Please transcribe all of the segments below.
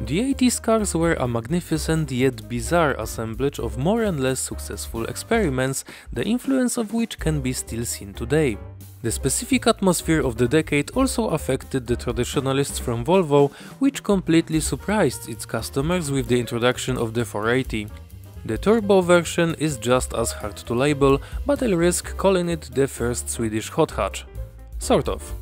The 80s cars were a magnificent yet bizarre assemblage of more and less successful experiments, the influence of which can be still seen today. The specific atmosphere of the decade also affected the traditionalists from Volvo, which completely surprised its customers with the introduction of the 480. The turbo version is just as hard to label, but I'll risk calling it the first Swedish hot hatch. Sort of.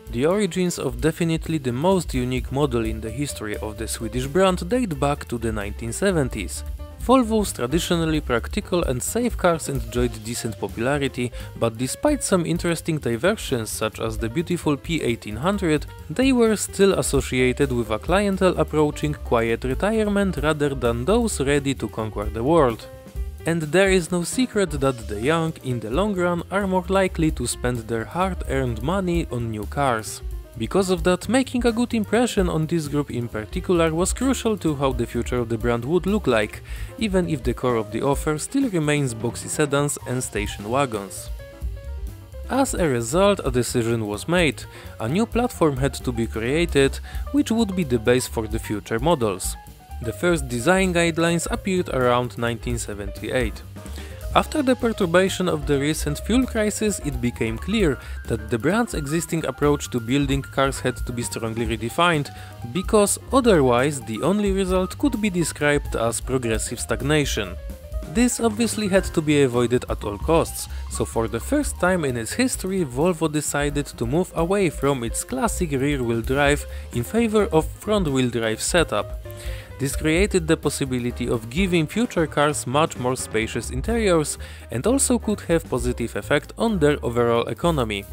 The origins of definitely the most unique model in the history of the Swedish brand date back to the 1970s. Volvo's traditionally practical and safe cars enjoyed decent popularity, but despite some interesting diversions such as the beautiful P1800, they were still associated with a clientele approaching quiet retirement rather than those ready to conquer the world. And there is no secret that the young, in the long run, are more likely to spend their hard-earned money on new cars. Because of that, making a good impression on this group in particular was crucial to how the future of the brand would look like, even if the core of the offer still remains boxy sedans and station wagons. As a result, a decision was made. A new platform had to be created, which would be the base for the future models. The first design guidelines appeared around 1978. After the perturbation of the recent fuel crisis, it became clear that the brand's existing approach to building cars had to be strongly redefined, because otherwise the only result could be described as progressive stagnation. This obviously had to be avoided at all costs, so for the first time in its history Volvo decided to move away from its classic rear-wheel drive in favor of front-wheel drive setup. This created the possibility of giving future cars much more spacious interiors and also could have positive effect on their overall economy.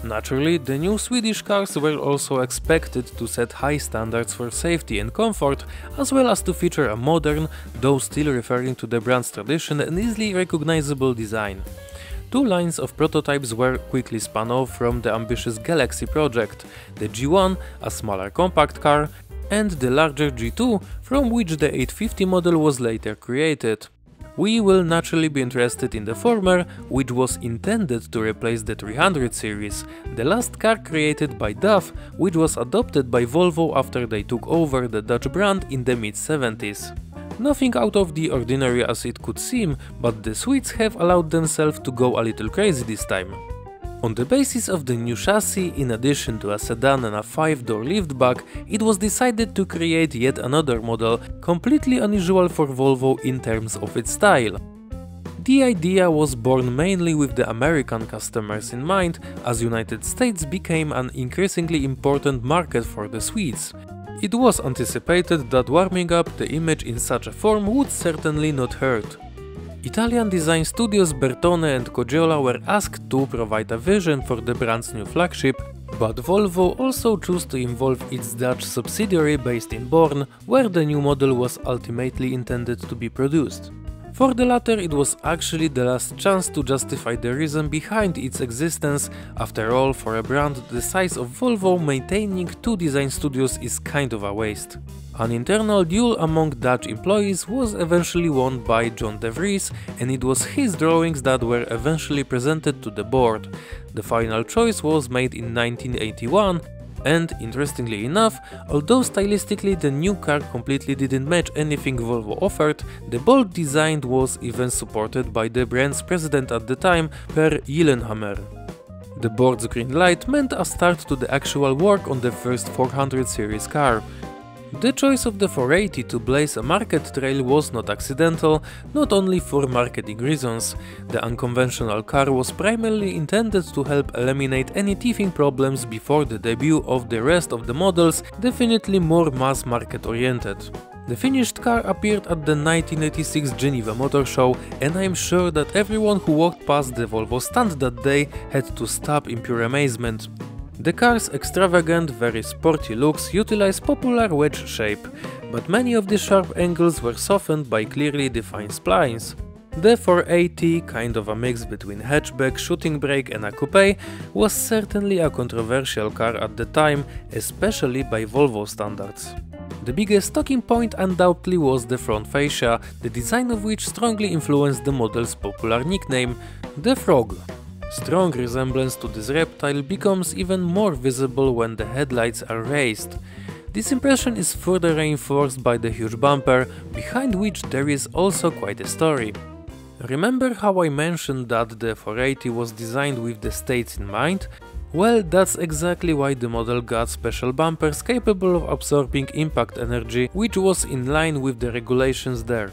Naturally, the new Swedish cars were also expected to set high standards for safety and comfort, as well as to feature a modern, though still referring to the brand's tradition, and easily recognizable design. Two lines of prototypes were quickly spun off from the ambitious Galaxy project, the G1, a smaller compact car, and the larger G2, from which the 850 model was later created. We will naturally be interested in the former, which was intended to replace the 300 series, the last car created by DAF, which was adopted by Volvo after they took over the Dutch brand in the mid-70s. Nothing out of the ordinary as it could seem, but the Swedes have allowed themselves to go a little crazy this time. On the basis of the new chassis, in addition to a sedan and a 5-door liftback, it was decided to create yet another model, completely unusual for Volvo in terms of its style. The idea was born mainly with the American customers in mind, as United States became an increasingly important market for the Swedes. It was anticipated that warming up the image in such a form would certainly not hurt. Italian design studios Bertone and Cogiola were asked to provide a vision for the brand's new flagship, but Volvo also chose to involve its Dutch subsidiary based in Born, where the new model was ultimately intended to be produced. For the latter, it was actually the last chance to justify the reason behind its existence. After all, for a brand the size of Volvo, maintaining two design studios is kind of a waste. An internal duel among Dutch employees was eventually won by John de Vries, and it was his drawings that were eventually presented to the board. The final choice was made in 1981, and, interestingly enough, although stylistically the new car completely didn't match anything Volvo offered, the bold design was even supported by the brand's president at the time, Per Gyllenhammar. The board's green light meant a start to the actual work on the first 400 series car. The choice of the 480 to blaze a market trail was not accidental, not only for marketing reasons. The unconventional car was primarily intended to help eliminate any teething problems before the debut of the rest of the models, definitely more mass market oriented. The finished car appeared at the 1986 Geneva Motor Show, and I'm sure that everyone who walked past the Volvo stand that day had to stop in pure amazement. The car's extravagant, very sporty looks utilize popular wedge shape, but many of the sharp angles were softened by clearly defined splines. The 480, kind of a mix between hatchback, shooting brake and a coupe, was certainly a controversial car at the time, especially by Volvo standards. The biggest talking point undoubtedly was the front fascia, the design of which strongly influenced the model's popular nickname. The frog. Strong resemblance to this reptile becomes even more visible when the headlights are raised. This impression is further reinforced by the huge bumper, behind which there is also quite a story. Remember how I mentioned that the 480 was designed with the States in mind? Well, that's exactly why the model got special bumpers capable of absorbing impact energy, which was in line with the regulations there.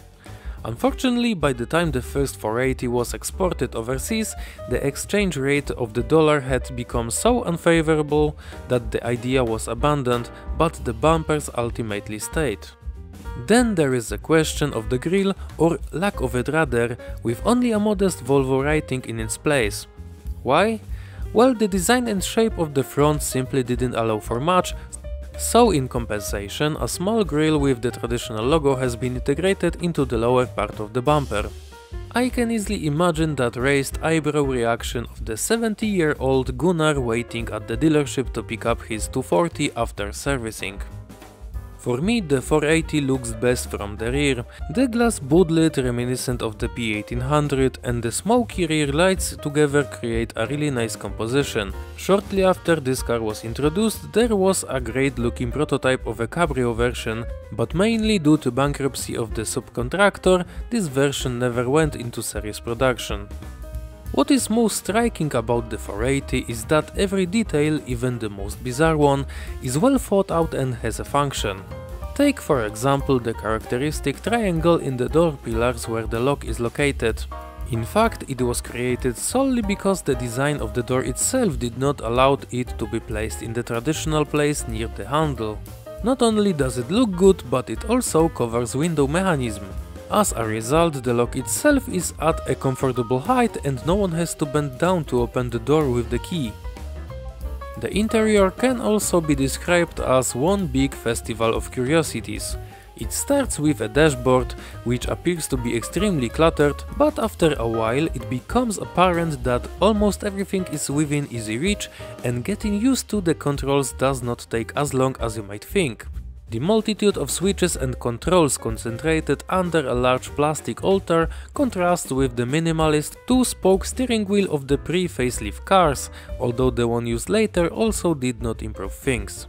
Unfortunately, by the time the first 480 was exported overseas, the exchange rate of the dollar had become so unfavorable that the idea was abandoned, but the bumpers ultimately stayed. Then there is the question of the grille, or lack of it rather, with only a modest Volvo writing in its place. Why? Well, the design and shape of the front simply didn't allow for much, so in compensation, a small grille with the traditional logo has been integrated into the lower part of the bumper. I can easily imagine that raised eyebrow reaction of the 70-year-old Gunnar waiting at the dealership to pick up his 240 after servicing. For me, the 480 looks best from the rear. The glass boot lid reminiscent of the P1800 and the smoky rear lights together create a really nice composition. Shortly after this car was introduced, there was a great looking prototype of a cabrio version, but mainly due to bankruptcy of the subcontractor, this version never went into series production. What is most striking about the 480 is that every detail, even the most bizarre one, is well thought out and has a function. Take for example the characteristic triangle in the door pillars where the lock is located. In fact, it was created solely because the design of the door itself did not allow it to be placed in the traditional place near the handle. Not only does it look good, but it also covers window mechanism. As a result, the lock itself is at a comfortable height and no one has to bend down to open the door with the key. The interior can also be described as one big festival of curiosities. It starts with a dashboard, which appears to be extremely cluttered, but after a while it becomes apparent that almost everything is within easy reach, and getting used to the controls does not take as long as you might think. The multitude of switches and controls concentrated under a large plastic altar contrasts with the minimalist two-spoke steering wheel of the pre-facelift cars, although the one used later also did not improve things.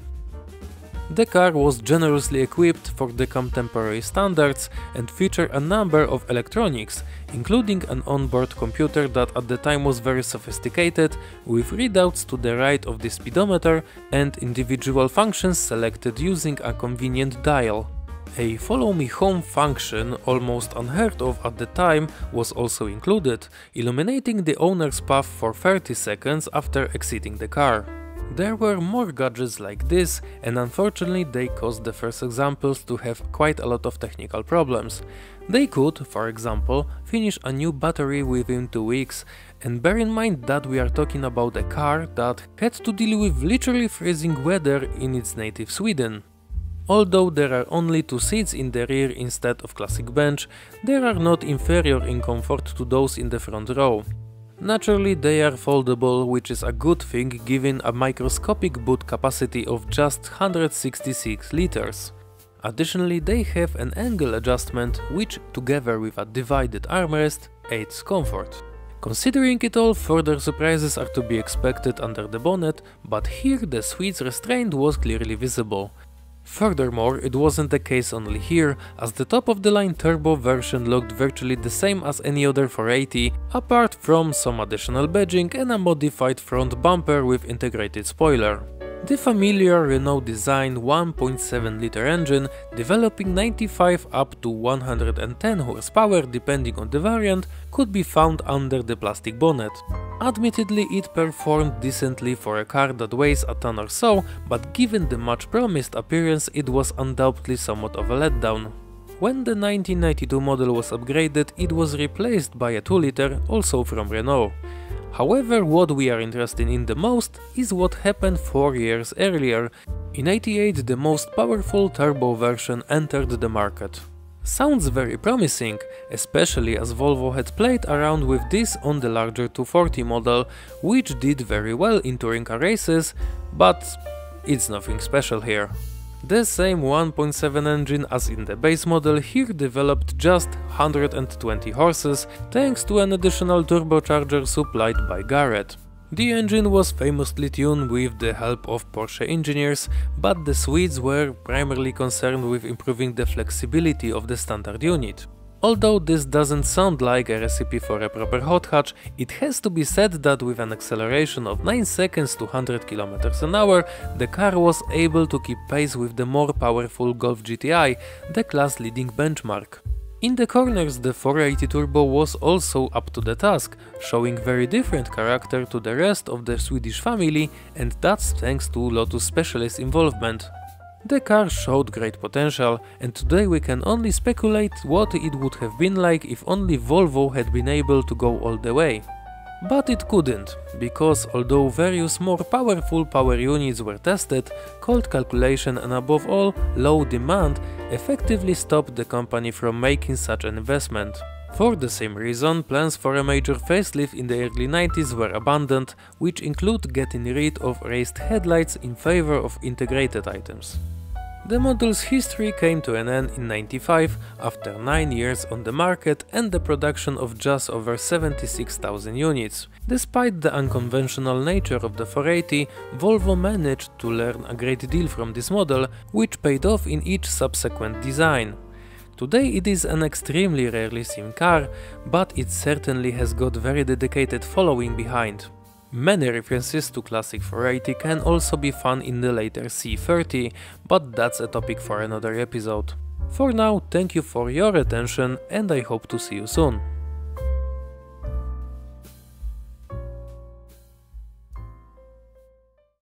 The car was generously equipped for the contemporary standards and featured a number of electronics, including an onboard computer that at the time was very sophisticated, with readouts to the right of the speedometer and individual functions selected using a convenient dial. A follow me home function, almost unheard of at the time, was also included, illuminating the owner's path for 30 seconds after exiting the car. There were more gadgets like this, and unfortunately they caused the first examples to have quite a lot of technical problems. They could, for example, finish a new battery within 2 weeks, and bear in mind that we are talking about a car that had to deal with literally freezing weather in its native Sweden. Although there are only 2 seats in the rear instead of classic bench, they are not inferior in comfort to those in the front row. Naturally, they are foldable, which is a good thing given a microscopic boot capacity of just 166 liters. Additionally, they have an angle adjustment, which, together with a divided armrest, aids comfort. Considering it all, further surprises are to be expected under the bonnet, but here the Swede's restraint was clearly visible. Furthermore, it wasn't the case only here, as the top-of-the-line turbo version looked virtually the same as any other 480, apart from some additional badging and a modified front bumper with integrated spoiler. The familiar Renault design 1.7-liter engine, developing 95 up to 110 horsepower depending on the variant, could be found under the plastic bonnet. Admittedly, it performed decently for a car that weighs a ton or so, but given the much promised appearance, it was undoubtedly somewhat of a letdown. When the 1992 model was upgraded, it was replaced by a 2-liter, also from Renault. However, what we are interested in the most is what happened 4 years earlier. In '88, the most powerful turbo version entered the market. Sounds very promising, especially as Volvo had played around with this on the larger 240 model, which did very well in touring car races, but it's nothing special here. The same 1.7 engine as in the base model here developed just 120 horses thanks to an additional turbocharger supplied by Garrett. The engine was famously tuned with the help of Porsche engineers, but the Swedes were primarily concerned with improving the flexibility of the standard unit. Although this doesn't sound like a recipe for a proper hot hatch, it has to be said that with an acceleration of 9 seconds to 100 km an hour, the car was able to keep pace with the more powerful Golf GTI, the class-leading benchmark. In the corners, the 480 Turbo was also up to the task, showing very different character to the rest of the Swedish family, and that's thanks to Lotus Specialist involvement. The car showed great potential, and today we can only speculate what it would have been like if only Volvo had been able to go all the way. But it couldn't, because although various more powerful power units were tested, cold calculation and above all low demand effectively stopped the company from making such an investment. For the same reason, plans for a major facelift in the early 90s were abandoned, which include getting rid of raised headlights in favor of integrated items. The model's history came to an end in 95 after 9 years on the market and the production of just over 76,000 units. Despite the unconventional nature of the 480, Volvo managed to learn a great deal from this model, which paid off in each subsequent design. Today it is an extremely rarely seen car, but it certainly has got very dedicated following behind. Many references to classic 480 can also be found in the later C30, but that's a topic for another episode. For now, thank you for your attention and I hope to see you soon.